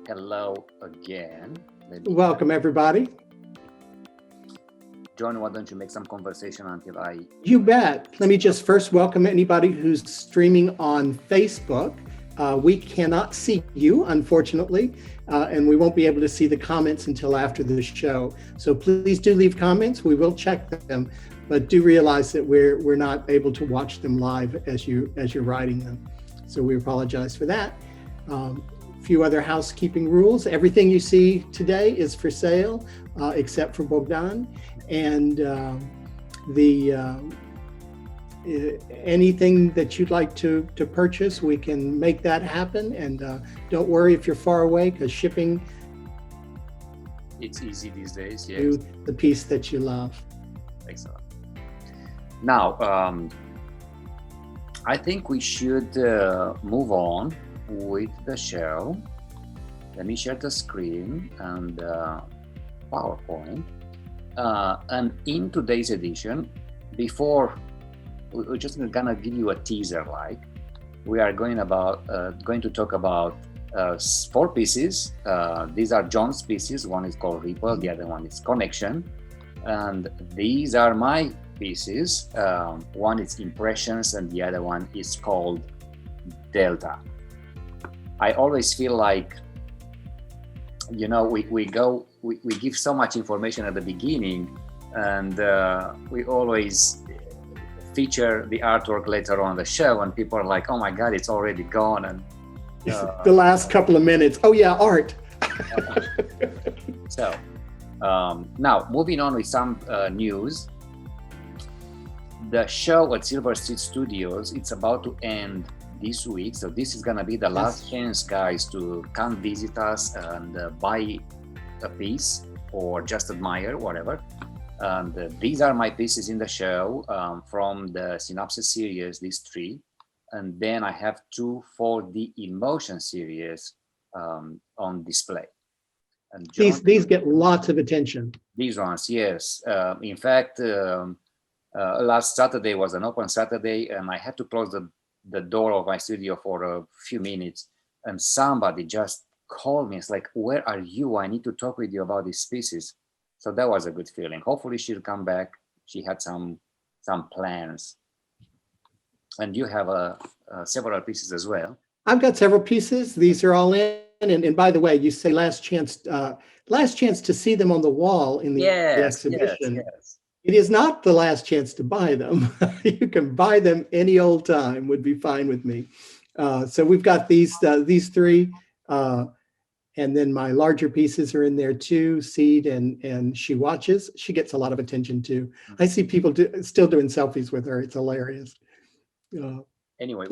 Hello again. Welcome, everybody. John, why don't you make some conversation until I... You bet. Let me just first welcome anybody who's streaming on Facebook. We cannot see you, unfortunately, and we won't be able to see the comments until after the show. So please do leave comments. We will check them, but do realize that we're not able to watch them live as you're writing them. So we apologize for that. Few other housekeeping rules. Everything you see today is for sale, except for Bogdan. And anything that you'd like to purchase, we can make that happen. And don't worry if you're far away, because shipping. It's easy these days, yes. To the piece that you love. Excellent. Now, I think we should move on with the show. Let me share the screen and PowerPoint. And in today's edition, before we're just gonna give you a teaser, we are going to talk about 4 pieces. These are John's pieces. One is called Ripple, the other one is Connection, and these are my pieces. One is Impressions, and the other one is called Delta. I always feel like, we give so much information at the beginning, and we always feature the artwork later on the show, and people are like, oh my God, it's already gone. And the last couple of minutes. Oh yeah, art. So now moving on with some news. The show at Silverster Studios, it's about to end this week, so this is gonna be the last chance, guys, to come visit us and buy a piece or just admire, whatever. And these are my pieces in the show from the Synopsis series, these 3, and then I have 2 for the Emotion series on display. And John, these get lots of attention. These ones, yes. In fact, last Saturday was an open Saturday, and I had to close the door of my studio for a few minutes, and somebody just called me. It's like, where are you? I need to talk with you about these pieces. So that was a good feeling. Hopefully she'll come back. She had some plans. And you have several pieces as well. I've got several pieces. These are all in. And by the way, you say last chance to see them on the wall in the exhibition. Yes. It is not the last chance to buy them. You can buy them any old time, would be fine with me. So we've got these 3, and then my larger pieces are in there too. Seed and She Watches. She gets a lot of attention too. I see people still doing selfies with her. It's hilarious. Anyway,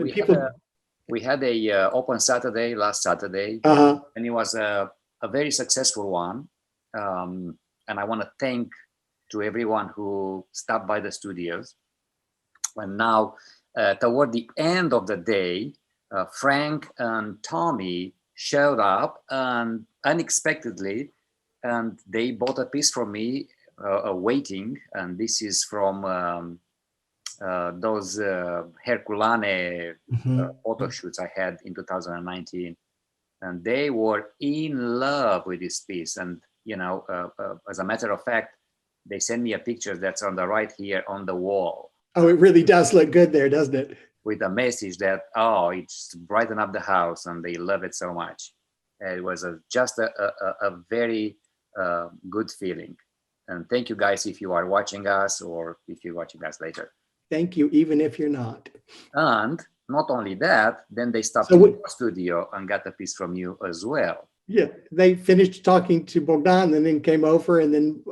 we had a open Saturday last Saturday, and it was a very successful one. And I want to thank to everyone who stopped by the studios. And now, toward the end of the day, Frank and Tommy showed up and unexpectedly, and they bought a piece from me, waiting. And this is from those Herculane photo shoots I had in 2019. And they were in love with this piece. And, as a matter of fact, they sent me a picture that's on the right here on the wall. Oh, it really does look good there, doesn't it? With a message that, it's brighten up the house, and they love it so much. It was just a very good feeling. And thank you guys if you are watching us, or if you're watching us later. Thank you, even if you're not. And not only that, then they stopped in the studio and got a piece from you as well. Yeah, they finished talking to Bogdan and then came over and then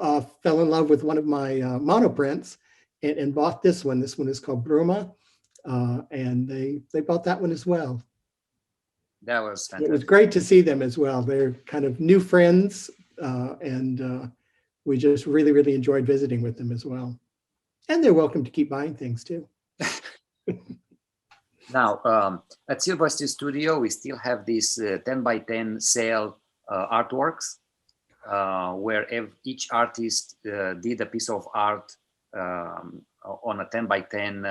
fell in love with one of my monoprints and bought this one. This one is called Bruma, and they bought that one as well. That was fantastic. It was great to see them as well. They're kind of new friends, and we just really, really enjoyed visiting with them as well. And they're welcome to keep buying things too. Now, at Silverster Studio, we still have these 10 by 10 sale artworks, where each artist did a piece of art on a 10 by 10,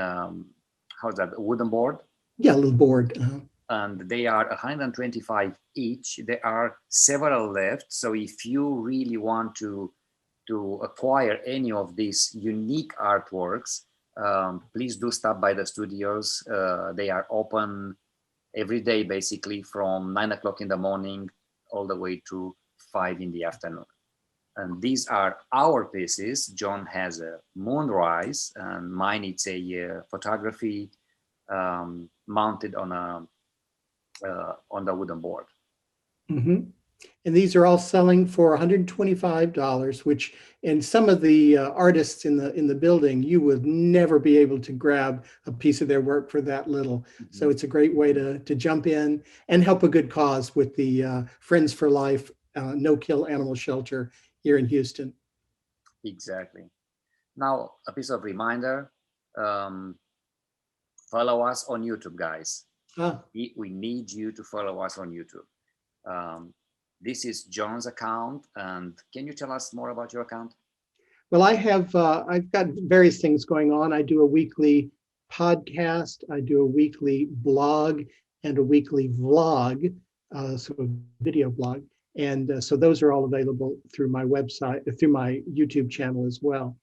how's that, wooden board? Yeah, a little board. and they are 125 each. There are several left. So if you really want to acquire any of these unique artworks, please do stop by the studios. They are open every day, basically from 9 o'clock in the morning all the way to 5 in the afternoon. And these are our pieces. John has a moonrise, and mine it's a photography mounted on the wooden board. Mm-hmm. And these are all selling for $125, which, and some of the artists in the building, you would never be able to grab a piece of their work for that little. Mm-hmm. So it's a great way to jump in and help a good cause with the Friends for Life no-kill animal shelter here in Houston. Exactly. Now, a piece of reminder, follow us on YouTube, guys. We need you to follow us on YouTube. This is John's account, and can you tell us more about your account? Well, I've got various things going on. I do a weekly podcast, I do a weekly blog, and a weekly vlog, so a video blog. And so those are all available through my website, through my YouTube channel as well.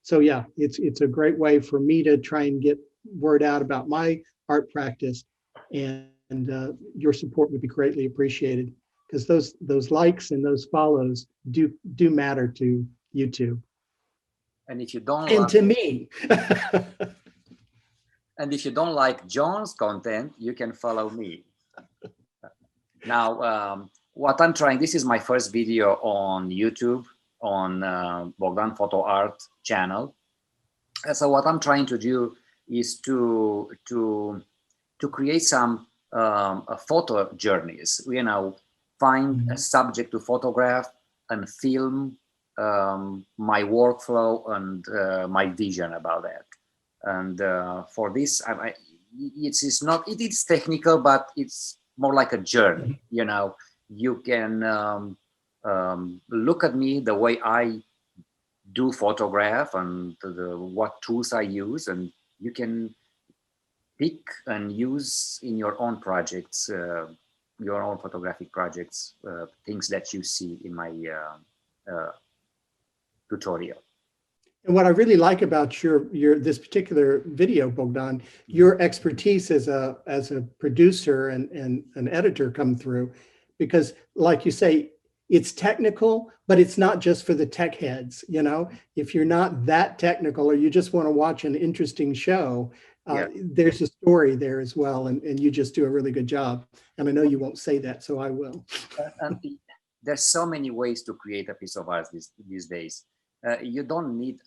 So yeah, it's a great way for me to try and get word out about my art practice, and your support would be greatly appreciated, because those likes and those follows do matter to YouTube. And if you don't, and to me. And if you don't like John's content, you can follow me. Now, what I'm trying, this is my first video on YouTube, on Bogdan Photo Art channel. So what I'm trying to do is to create some photo journeys, find a subject to photograph and film my workflow and my vision about that. And for this, it is technical, but it's more like a journey. You can look at me the way I do photograph and what tools I use, and you can pick and use in your own projects, your own photographic projects, things that you see in my tutorial. And what I really like about your this particular video, Bogdan, your expertise as a producer and an editor come through, because like you say, it's technical, but it's not just for the tech heads. If you're not that technical, or you just want to watch an interesting show, there's a story there as well, and you just do a really good job. And I know you won't say that, so I will. And there's so many ways to create a piece of art these days. You don't need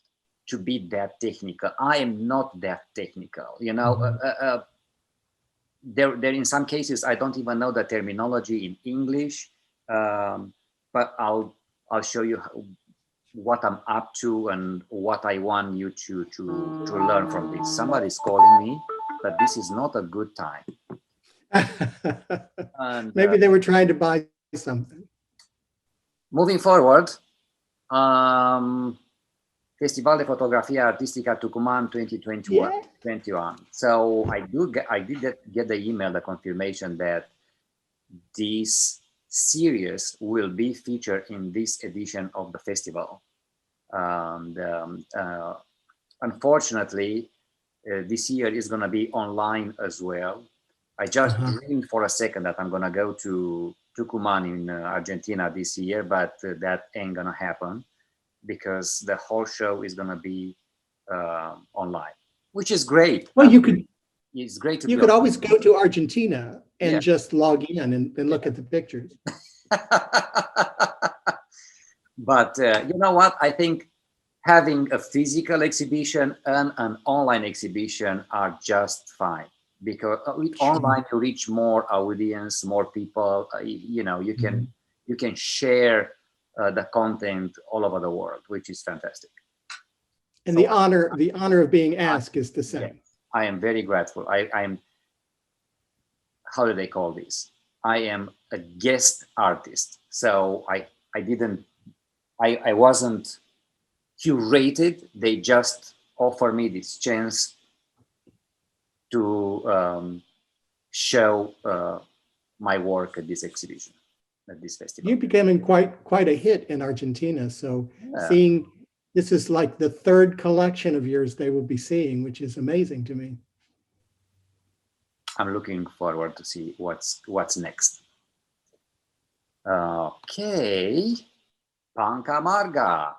to be that technical. I am not that technical. There in some cases I don't even know the terminology in English, but I'll show you what I'm up to and what I want you to learn from this. Somebody's calling me, but this is not a good time. And, maybe they were trying to buy something. Moving forward, Festival de Fotografía Artística Tucumán 2021. So I did get the email, the confirmation that this series will be featured in this edition of the festival. And unfortunately, this year is going to be online as well. I just dreamed for a second that I'm going to go to Tucumán in Argentina this year, but that ain't going to happen, because the whole show is going to be online, which is great. Well, it's great to you could always go to Argentina and just log in and look at the pictures. But you know what? I think having a physical exhibition and an online exhibition are just fine, because with online you reach more audience, more people. You can share the content all over the world, which is fantastic. And so, the honor of being asked is the same. I am very grateful. I am, how do they call this? I am a guest artist. So I wasn't curated. They just offer me this chance to show my work at this exhibition, at this festival. You're becoming quite a hit in Argentina. So seeing, this is like the third collection of yours they will be seeing, which is amazing to me. I'm looking forward to see what's next. Okay, Panca Marga.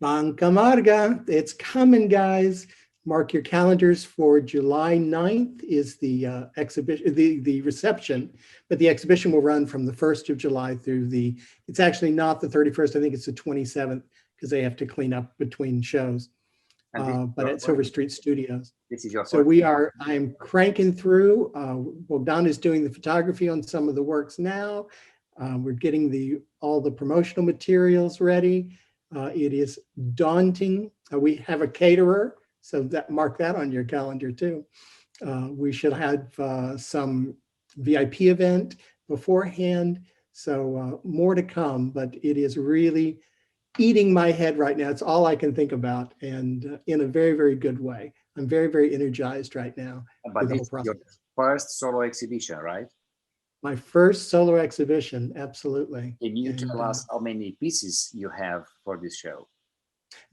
Panca Marga, it's coming, guys. Mark your calendars for July 9th is the exhibition, the reception, but the exhibition will run from the 1st of July through it's actually not the 31st, I think it's the 27th, because they have to clean up between shows, but at Silverster Studios. This is your so I'm cranking through. Bogdan is doing the photography on some of the works now. We're getting all the promotional materials ready. It is daunting. We have a caterer, so mark that on your calendar too. We should have some VIP event beforehand, so more to come, but it is really eating my head right now. It's all I can think about, and in a very, very good way. I'm very, very energized right now. But this is your first solo exhibition, right? My first solo exhibition, absolutely. Can you tell us how many pieces you have for this show?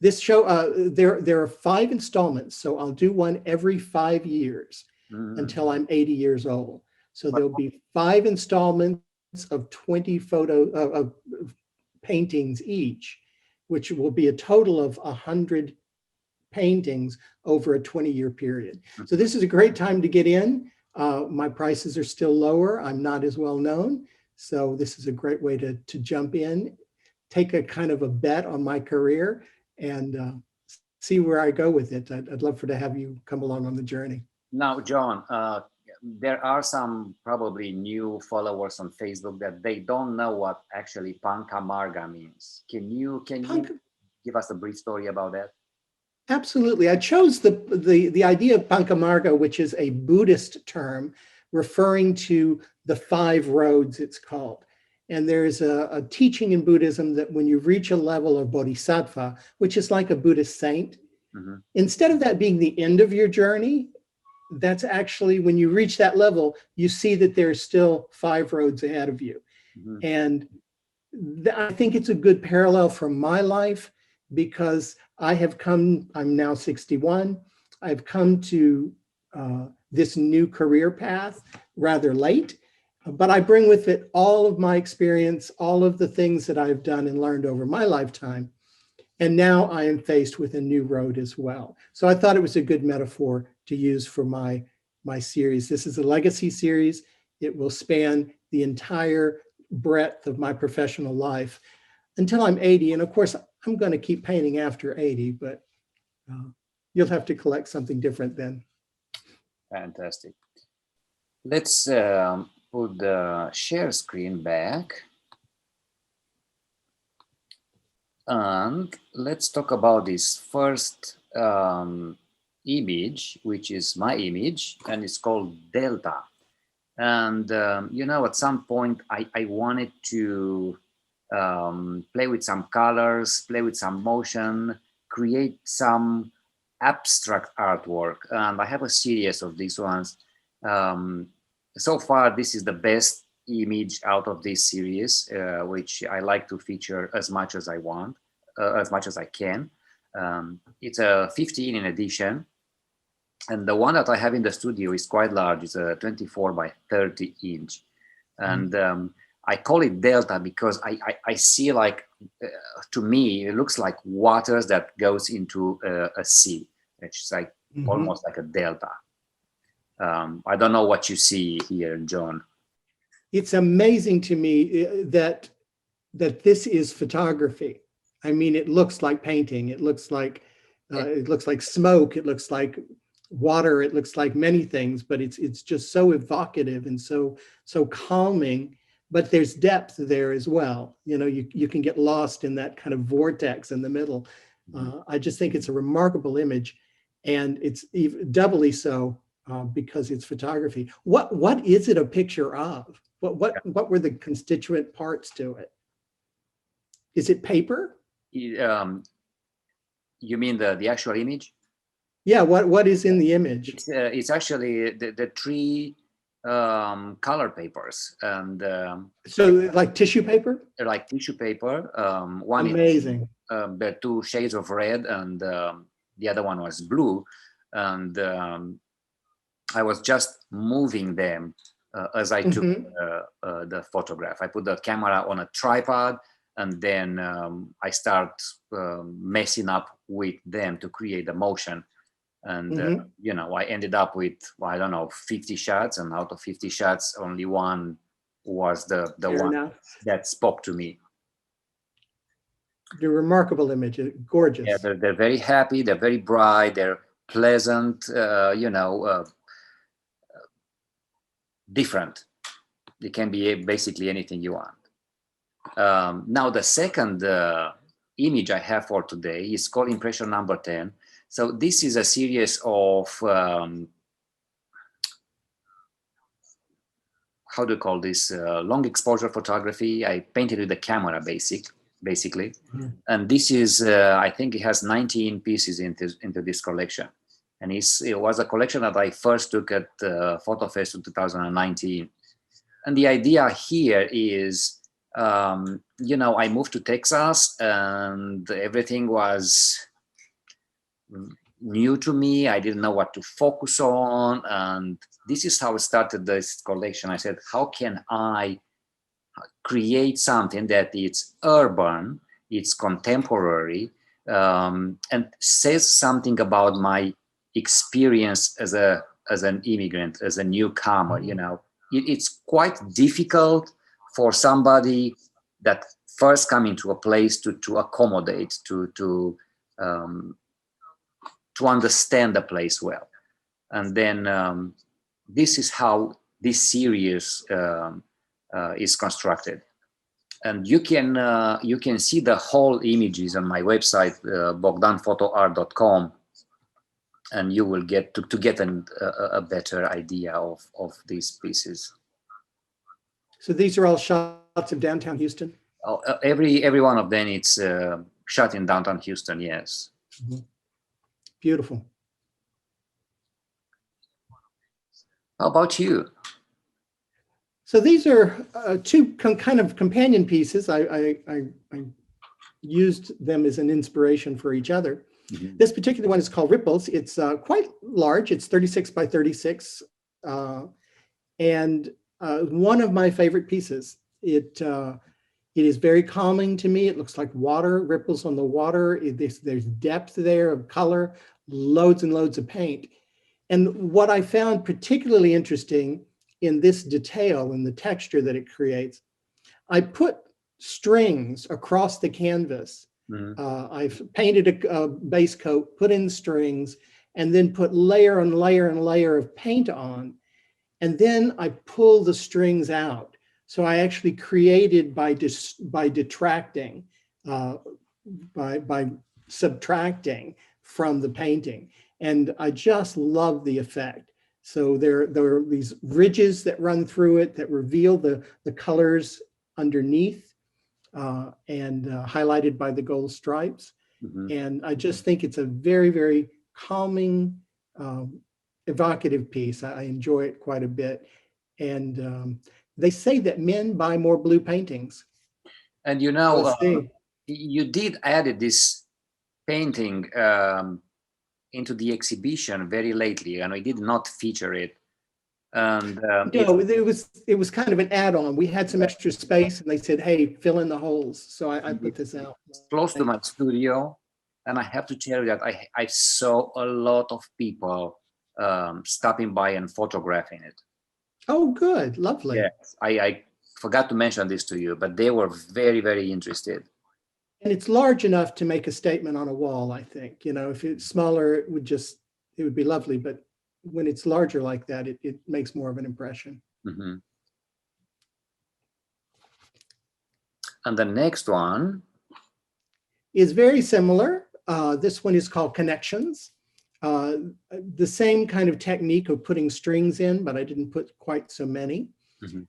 This show, there are 5 installments, so I'll do one every 5 years until I'm 80 years old. So there'll be 5 installments of 20 of paintings each, which will be a total of 100 paintings over a 20-year period. So this is a great time to get in. My prices are still lower. I'm not as well known. So this is a great way to jump in, take a kind of a bet on my career, and see where I go with it. I'd love to have you come along on the journey. Now, John, there are some probably new followers on Facebook that they don't know what actually Panca Marga means. Can you give us a brief story about that? Absolutely. I chose the idea of Panca Marga, which is a Buddhist term referring to the 5 roads, it's called. And there's a teaching in Buddhism that when you reach a level of bodhisattva, which is like a Buddhist saint, instead of that being the end of your journey, that's actually when you reach that level, you see that there's still 5 roads ahead of you. And I think it's a good parallel from my life, because I'm now 61. I've come to this new career path rather late, but I bring with it all of my experience, all of the things that I've done and learned over my lifetime. And now I am faced with a new road as well. So I thought it was a good metaphor to use for my series. This is a legacy series. It will span the entire breadth of my professional life until I'm 80. And of course, I'm going to keep painting after 80, but you'll have to collect something different then. Fantastic. Let's put the share screen back. And let's talk about this first image, which is my image, and it's called Delta. And, at some point I wanted to play with some colors, play with some motion, create some abstract artwork. And I have a series of these ones. So far, this is the best image out of this series, which I like to feature as much as I want, as much as I can. It's a 15 edition. And the one that I have in the studio is quite large. It's a 24 by 30 inch. And I call it Delta because I see like, to me, it looks like waters that goes into a sea. It's like almost like a delta. I don't know what you see here, John. It's amazing to me that this is photography. I mean, it looks like painting. It looks like smoke. It looks like water. It looks like many things, but it's just so evocative and so calming. But there's depth there as well. You can get lost in that kind of vortex in the middle. I just think it's a remarkable image, and it's even doubly so because it's photography. What is it a picture of? What were the constituent parts to it? Is it paper? You mean the actual image? Yeah. What is in the image? It's actually the tree color papers, and so like tissue paper. they're like tissue paper. One amazing. Is, there are two shades of red, and the other one was blue, and I was just moving them as I took the photograph. I put the camera on a tripod, and then I start messing up with them to create the motion. And you know, I ended up with, I don't know, 50 shots, and out of 50 shots, only one was the one enough. that spoke to me. They're remarkable images, gorgeous. Yeah, they're very happy. They're very bright. They're pleasant. You know, different. It can be basically anything you want. Now, the second image I have for today is called impression number 10. So this is a series of, how do you call this, long exposure photography. I painted with the camera basically. And this is, I think it has 19 pieces into this collection. And it was a collection that I first took at Photo Fest in 2019. And the idea here is, you know, I moved to Texas and everything was new to me. I didn't know what to focus on. And this is how I started this collection. I said, how can I create something that it's urban, it's contemporary, and says something about my experience as an immigrant, as a newcomer. You know, it's quite difficult for somebody that first come into a place to accommodate, to understand the place well. And then this is how this series is constructed. And you can see the whole images on my website, bogdanphotoart.com, and you will get to get a better idea of these pieces. So these are all shots of downtown Houston? Every one of them, it's shot in downtown Houston, yes. Beautiful. How about you? So these are two kind of companion pieces. I used them as an inspiration for each other. This particular one is called Ripples. It's quite large. It's 36 by 36. And one of my favorite pieces. It is very calming to me. It looks like water, ripples on the water. There's depth there of color, loads and loads of paint. And what I found particularly interesting in this detail and the texture that it creates, I put strings across the canvas. I've painted a base coat, put in strings, and then put layer and layer and layer of paint on. And then I pull the strings out. So I actually created by detracting, by subtracting from the painting. And I just love the effect. So there are these ridges that run through it that reveal the colors underneath and highlighted by the gold stripes. And I just think it's a very, very calming, evocative piece. I enjoy it quite a bit. And they say that men buy more blue paintings. And you know, you did add this painting into the exhibition very lately, and I did not feature it. And no, it was kind of an add-on. We had some extra space, and they said, "Hey, fill in the holes." So I put this out. It's close to my studio, and I have to tell you that I saw a lot of people stopping by and photographing it. Oh, good, lovely. Yes, I forgot to mention this to you, but they were very, very interested. And it's large enough to make a statement on a wall, I think. You know, if it's smaller, it would be lovely, but when it's larger like that, it makes more of an impression. And the next one is very similar. This one is called Connections. The same kind of technique of putting strings in, but I didn't put quite so many.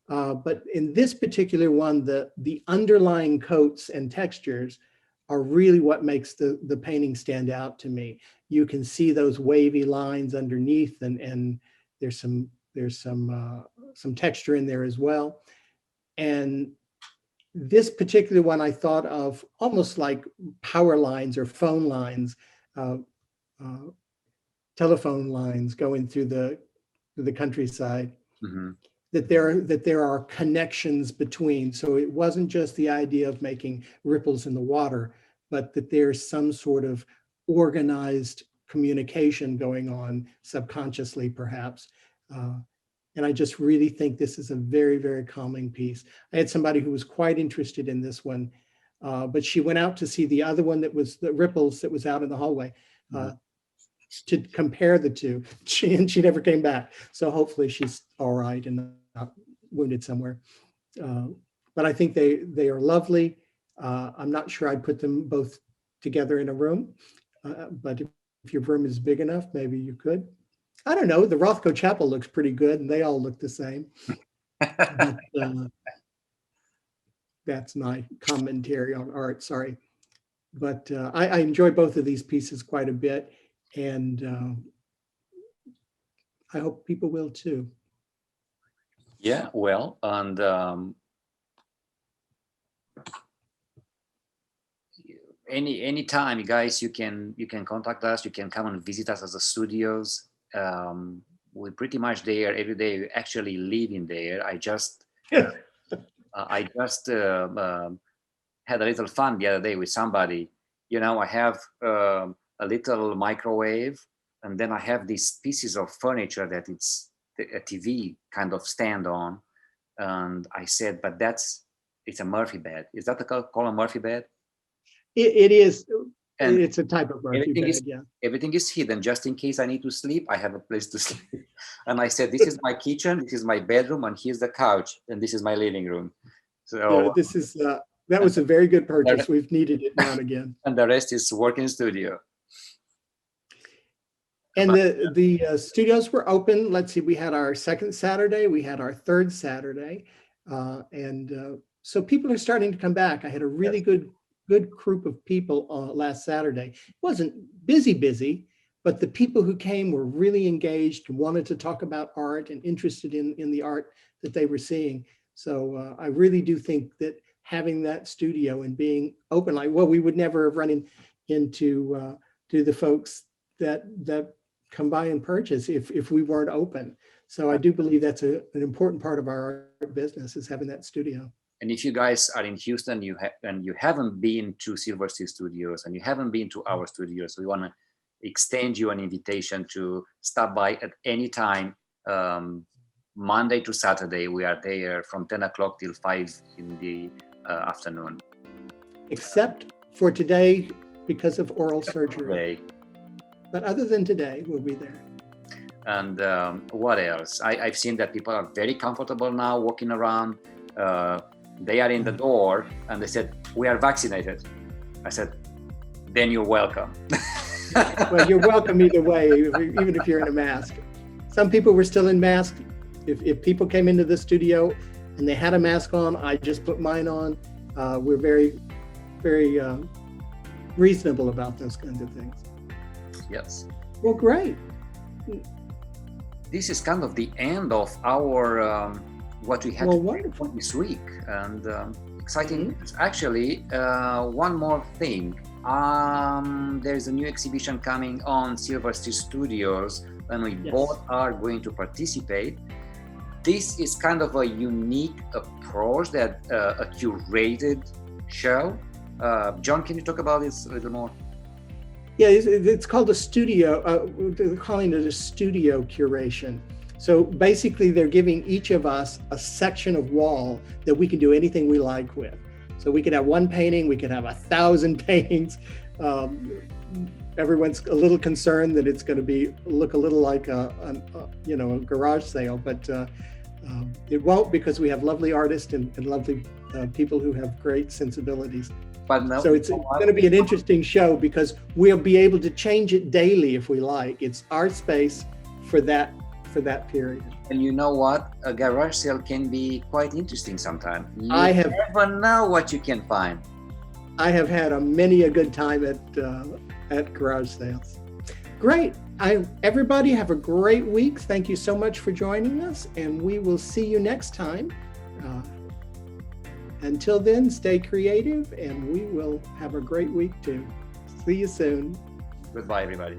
But in this particular one, the underlying coats and textures are really what makes the painting stand out to me. You can see those wavy lines underneath, and there's some There's some texture in there as well. And this particular one I thought of almost like power lines or phone lines, telephone lines going through the countryside. Mm-hmm. that there are connections between. So it wasn't just the idea of making ripples in the water, but that there's some sort of organized communication going on subconsciously, perhaps. And I just really think this is a very, very calming piece. I had somebody who was quite interested in this one, but she went out to see the other one that was the ripples that was out in the hallway to compare the two. She never came back. So hopefully she's all right and not wounded somewhere. But I think they are lovely. I'm not sure I'd put them both together in a room, but if your room is big enough, maybe you could. I don't know. The Rothko Chapel looks pretty good, and they all look the same. But, that's my commentary on art. Sorry, but I enjoy both of these pieces quite a bit, and I hope people will too. Yeah, well, and any time, you guys, you can contact us. You can come and visit us at the studios. We're pretty much there every day. We actually live in there. I just had a little fun the other day with somebody. You know, I have a little microwave, and then I have these pieces of furniture that it's a TV kind of stand on. And I said, but it's a Murphy bed. Is that called a Murphy bed? It is. And it's a type of Murphy bed, yeah. Everything is hidden. Just in case I need to sleep, I have a place to sleep. And I said, this is my kitchen, this is my bedroom, and here's the couch, and this is my living room. So this is that was a very good purchase. We've needed it now and again. And the rest is working studio. And the studios were open. Let's see, we had our second Saturday, we had our third Saturday, and so people are starting to come back. I had a really good group of people last Saturday. It wasn't busy, but the people who came were really engaged and wanted to talk about art and interested in the art that they were seeing. So I really do think that having that studio and being open, we would never have run into to the folks that come by and purchase if we weren't open. So I do believe that's an important part of our art business, is having that studio. And if you guys are in Houston, and you haven't been to Silverster Studios and you haven't been to our studios, we want to extend you an invitation to stop by at any time. Monday to Saturday, we are there from 10 o'clock till 5 in the afternoon. Except for today, because of oral surgery. But other than today, we'll be there. And what else? I've seen that people are very comfortable now walking around. They are in the door and they said, we are vaccinated. I said, then you're welcome. Well, you're welcome either way, even if you're in a mask. Some people were still in masks. If people came into the studio and they had a mask on, I just put mine on. We're very, very reasonable about those kinds of things. Yes. Well, great. This is kind of the end of our what we had for this week, and exciting. Mm-hmm. Actually, one more thing. There's a new exhibition coming on Silverster Studios, and we both are going to participate. This is kind of a unique approach, that a curated show. John, can you talk about this a little more? Yeah, it's called a studio. They're calling it a studio curation. So basically, they're giving each of us a section of wall that we can do anything we like with. So we could have one painting, we could have 1,000 paintings. Everyone's a little concerned that it's going to look a little like a garage sale, but it won't, because we have lovely artists and lovely people who have great sensibilities. So it's going to be an interesting show, because we'll be able to change it daily if we like. It's our space for that period. And you know what? A garage sale can be quite interesting sometimes. You never know what you can find. I have had many a good time at garage sales. Great. Everybody have a great week. Thank you so much for joining us, and we will see you next time. Until then, stay creative, and we will have a great week too. See you soon. Goodbye, everybody.